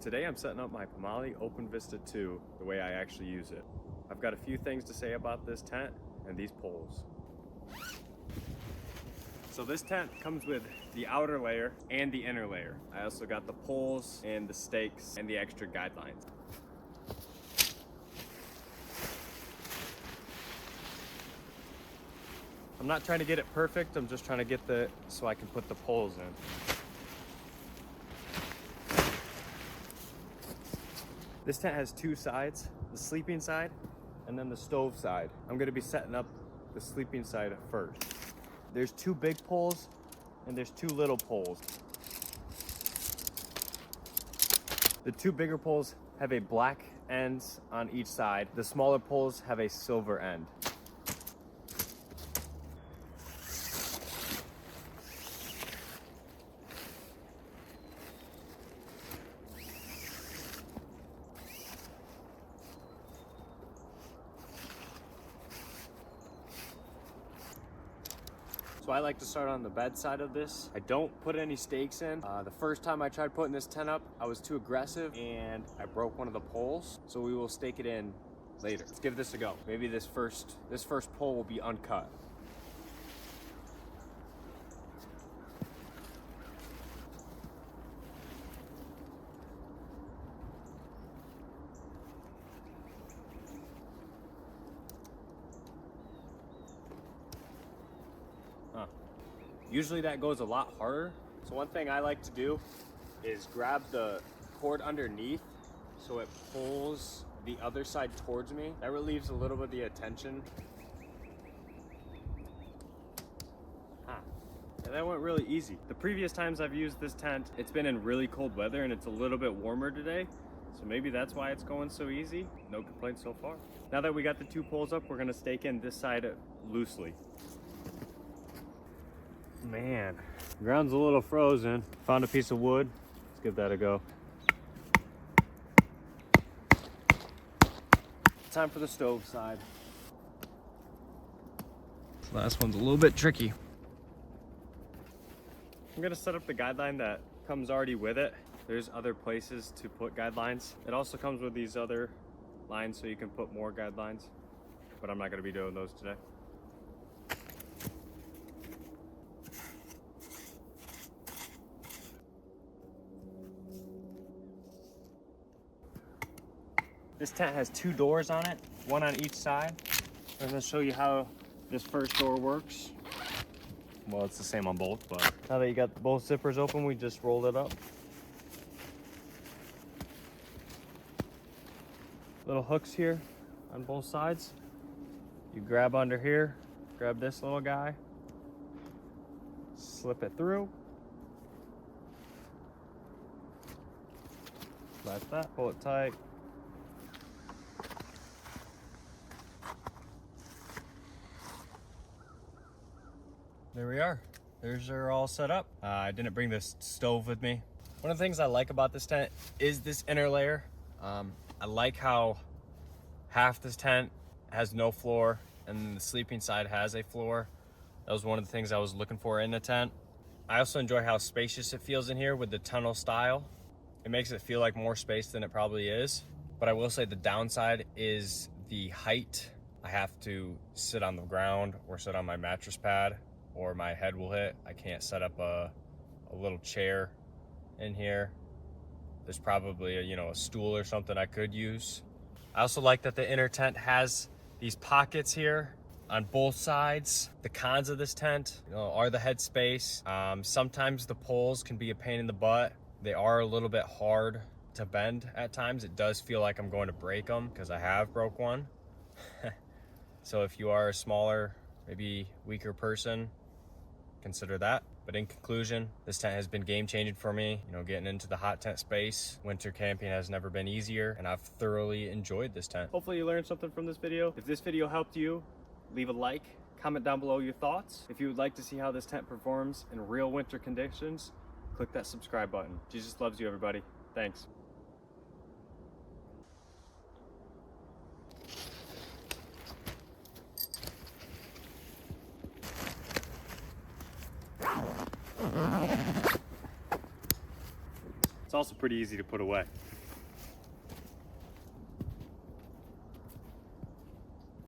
Today I'm setting up my Pomloy Openvista 2 the way I actually use it. I've got a few things to say about this tent and these poles. So this tent comes with the outer layer and the inner layer. I also got the poles and the stakes and the extra guidelines. I'm not trying to get it perfect, I'm just trying to get so I can put the poles in. This tent has two sides, the sleeping side and then the stove side. I'm gonna be setting up the sleeping side first. There's two big poles and there's two little poles. The two bigger poles have a black end on each side. The smaller poles have a silver end. So I like to start on the bed side of this. I don't put any stakes in. The first time I tried putting this tent up, I was too aggressive and I broke one of the poles. So we will stake it in later. Let's give this a go. Maybe this first pole will be uncut. Usually that goes a lot harder. So one thing I like to do is grab the cord underneath so it pulls the other side towards me. That relieves a little bit of the attention. Yeah, that went really easy. The previous times I've used this tent, it's been in really cold weather and it's a little bit warmer today. So maybe that's why it's going so easy. No complaints so far. Now that we got the two poles up, we're gonna stake in this side loosely. Man, the ground's a little frozen. Found a piece of wood. Let's give that a go. Time for the stove side. This last one's a little bit tricky. I'm gonna set up the guideline that comes already with it. There's other places to put guidelines. It also comes with these other lines so you can put more guidelines, but I'm not gonna be doing those today. This tent has two doors on it, one on each side. I'm gonna show you how this first door works. Well, it's the same on both, but now that you got both zippers open, we just rolled it up. Little hooks here on both sides. You grab under here, grab this little guy, slip it through. Like that, pull it tight. There we are. There's her all set up. I didn't bring this stove with me. One of the things I like about this tent is this inner layer. I like how half this tent has no floor and the sleeping side has a floor. That was one of the things I was looking for in the tent. I also enjoy how spacious it feels in here with the tunnel style. It makes it feel like more space than it probably is. But I will say the downside is the height. I have to sit on the ground or sit on my mattress pad, or my head will hit. I can't set up a little chair in here. There's probably a stool or something I could use. I also like that the inner tent has these pockets here on both sides. The cons of this tent are the head space. Sometimes the poles can be a pain in the butt. They are a little bit hard to bend at times. It does feel like I'm going to break them because I have broke one. So if you are a smaller, maybe weaker person, consider that. But in conclusion, this tent has been game-changing for me. Getting into the hot tent space, winter camping has never been easier, and I've thoroughly enjoyed this tent. Hopefully you learned something from this video. If this video helped you, leave a like, comment down below your thoughts. If you would like to see how this tent performs in real winter conditions, click that subscribe button. Jesus loves you, everybody. Thanks. It's also pretty easy to put away.